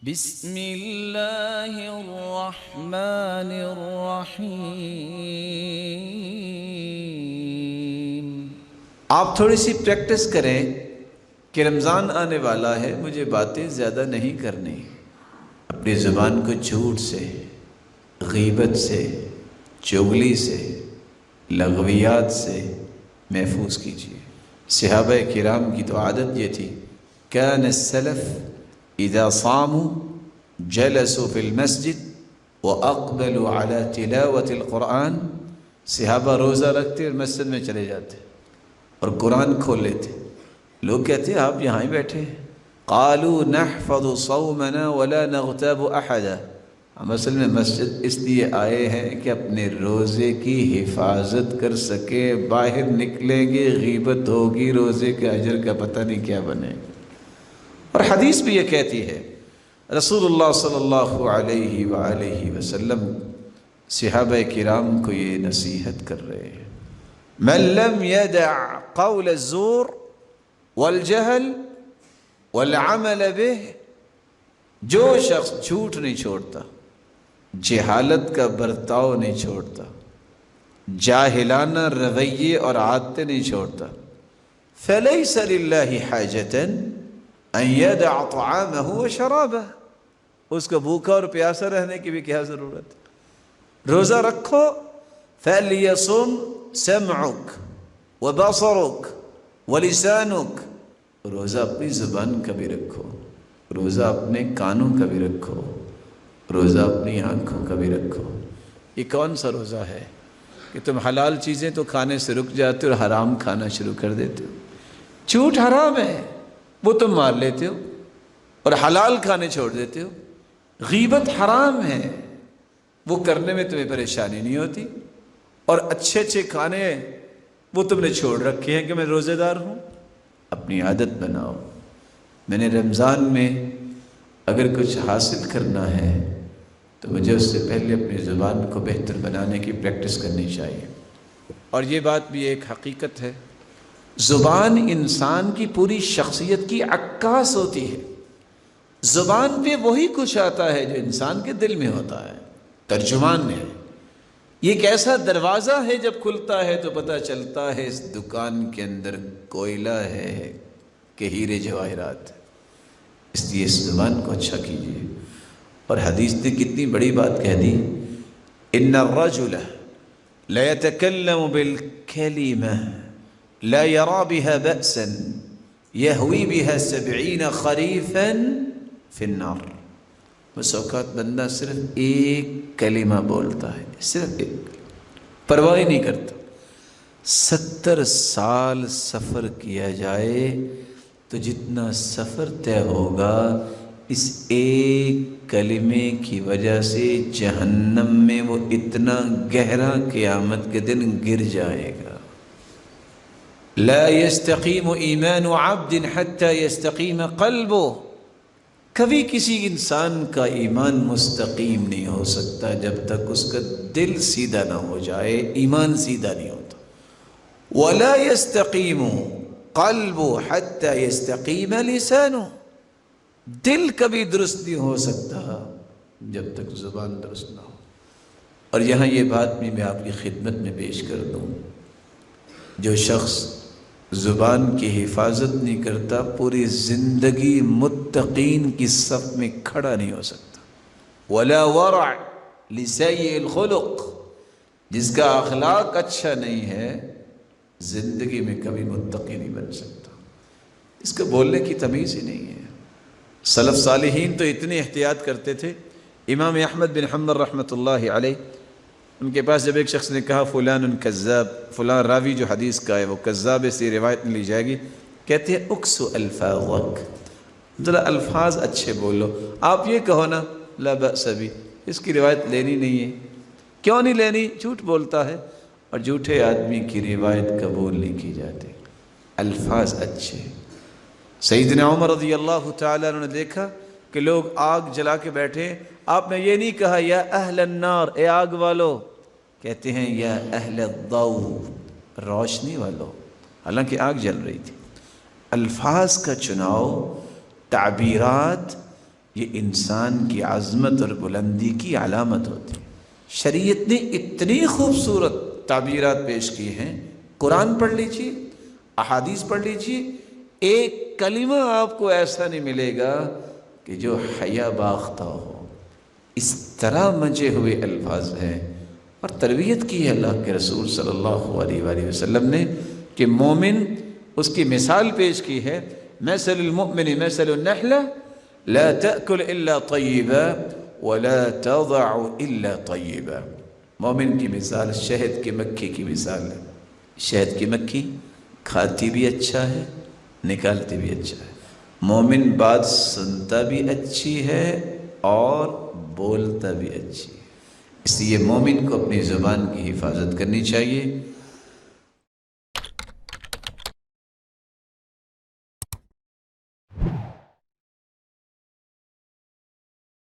بسم اللہ الرحمن الرحیم۔ آپ تھوڑی سی پریکٹس کریں کہ رمضان آنے والا ہے، مجھے باتیں زیادہ نہیں کرنی، اپنی زبان کو جھوٹ سے، غیبت سے، چغلی سے، لغویات سے محفوظ کیجیے۔ صحابہ کرام کی تو عادت یہ تھی، کان السلف اذا صاموا جلسوا فی المسجد واقبلوا على تلاوت القرآن۔ صحابہ روزہ رکھتے اور مسجد میں چلے جاتے اور قرآن کھول لیتے۔ لوگ کہتے ہیں آپ یہاں ہی بیٹھے ہیں، قالوا نحفظ صومنا ولا نغتاب احدا۔ ہم اصل میں مسجد اس لیے آئے ہیں کہ اپنے روزے کی حفاظت کر سکے، باہر نکلیں گے غیبت ہوگی، روزے کے اجر کا پتہ نہیں کیا بنے گا۔ اور حدیث بھی یہ کہتی ہے، رسول اللہ صلی اللہ علیہ وآلہ وسلم صحابہ کرام کو یہ نصیحت کر رہے ہیں، من لم يدع قول الزور والجہل والعمل به، جو شخص جھوٹ نہیں چھوڑتا، جہالت کا برتاؤ نہیں چھوڑتا، جاہلانہ رویے اور عادتیں نہیں چھوڑتا، فلیس للہ حاجۃ ان یدع طعامہ وشرابہ، اس کو بھوکا اور پیاسا رہنے کی بھی کیا ضرورت ہے؟ روزہ رکھو، فلیصم سمعک وبصرک ولسانک، روزہ اپنی زبان کا بھی رکھو، روزہ اپنے کانوں کا بھی رکھو، روزہ اپنی آنکھوں کا بھی رکھو۔ یہ کون سا روزہ ہے کہ تم حلال چیزیں تو کھانے سے رک جاتے ہو اور حرام کھانا شروع کر دیتے ہو؟ جھوٹ حرام ہے، وہ تم مار لیتے ہو اور حلال کھانے چھوڑ دیتے ہو۔ غیبت حرام ہے، وہ کرنے میں تمہیں پریشانی نہیں ہوتی، اور اچھے اچھے کھانے وہ تم نے چھوڑ رکھے ہیں کہ میں روزے دار ہوں۔ اپنی عادت بناؤ، میں نے رمضان میں اگر کچھ حاصل کرنا ہے تو مجھے اس سے پہلے اپنی زبان کو بہتر بنانے کی پریکٹس کرنی چاہیے۔ اور یہ بات بھی ایک حقیقت ہے، زبان انسان کی پوری شخصیت کی عکاس ہوتی ہے۔ زبان پہ وہی کچھ آتا ہے جو انسان کے دل میں ہوتا ہے، ترجمان ہے۔ یہ ایک ایسا دروازہ ہے، جب کھلتا ہے تو پتہ چلتا ہے اس دکان کے اندر کوئلہ ہے کہ ہیرے جواہرات، اس لیے اس زبان کو اچھا کیجیے۔ اور حدیث نے کتنی بڑی بات کہہ دی، ان الرجل لا يتكلم بالكلمة لا يرى بها بأسا يهوي بها 70 خريفا في النار۔ بس اوقات بندہ صرف ایک کلمہ بولتا ہے، صرف ایک، پرواہ نہیں کرتا، 70 سال سفر کیا جائے تو جتنا سفر طے ہوگا اس ایک کلمے کی وجہ سے جہنم میں وہ اتنا گہرا قیامت کے دن گر جائے گا۔ لا يستقیم ایمان عبد حتی یستقیم قلبہ، کبھی کسی انسان کا ایمان مستقیم نہیں ہو سکتا جب تک اس کا دل سیدھا نہ ہو جائے، ایمان سیدھا نہیں ہوتا۔ ولا يستقیم قلب حتی یستقیم لسانہ، دل کبھی درست نہیں ہو سکتا جب تک زبان درست نہ ہو۔ اور یہاں یہ بات بھی میں آپ کی خدمت میں پیش کر دوں، جو شخص زبان کی حفاظت نہیں کرتا پوری زندگی متقین کی صف میں کھڑا نہیں ہو سکتا۔ ولا ورع لسیء الخلق، جس کا اخلاق اچھا نہیں ہے زندگی میں کبھی متقی نہیں بن سکتا، اس کو بولنے کی تمیز ہی نہیں ہے۔ سلف صالحین تو اتنی احتیاط کرتے تھے، امام احمد بن حنبل رحمۃ اللہ علیہ، ان کے پاس جب ایک شخص نے کہا فلان کذاب، فلان راوی جو حدیث کا ہے وہ کذاب ہے، اس لیے روایت نہیں لی جائے گی، کہتے ہیں اکسو الفاظک، ذرا الفاظ اچھے بولو، آپ یہ کہو نا لا بأس بھی، اس کی روایت لینی نہیں ہے۔ کیوں نہیں لینی؟ جھوٹ بولتا ہے، اور جھوٹے آدمی کی روایت قبول نہیں کی جاتی۔ الفاظ اچھے۔ سیدنا عمر رضی اللہ تعالیٰ عنہ نے دیکھا کہ لوگ آگ جلا کے بیٹھے، آپ نے یہ نہیں کہا یا اہل النار، اے آگ والو، کہتے ہیں یا اہل الضوء، روشنی والو، حالانکہ آگ جل رہی تھی۔ الفاظ کا چناؤ، تعبیرات، یہ انسان کی عظمت اور بلندی کی علامت ہوتی ہے۔ شریعت نے اتنی خوبصورت تعبیرات پیش کی ہیں، قرآن پڑھ لیجیے، احادیث پڑھ لیجیے، ایک کلمہ آپ کو ایسا نہیں ملے گا کہ جو حیا باختہ ہو۔ اس طرح مجھے ہوئے الفاظ ہیں، اور تربیت کی ہے اللہ کے رسول صلی اللہ علیہ وآلہ وسلم نے کہ مومن، اس کی مثال پیش کی ہے، مثل المؤمن مثل النحلہ لا تأکل الا طیبا ولا تضع الا طیبا۔ مومن کی مثال شہد کی مکھی کی مثال ہے۔ شہد کی مکھی کھاتی بھی اچھا ہے، نکالتی بھی اچھا ہے۔ مومن بات سنتا بھی اچھی ہے اور بولتا بھی اچھی ہے۔ اس لیے مومن کو اپنی زبان کی حفاظت کرنی چاہیے۔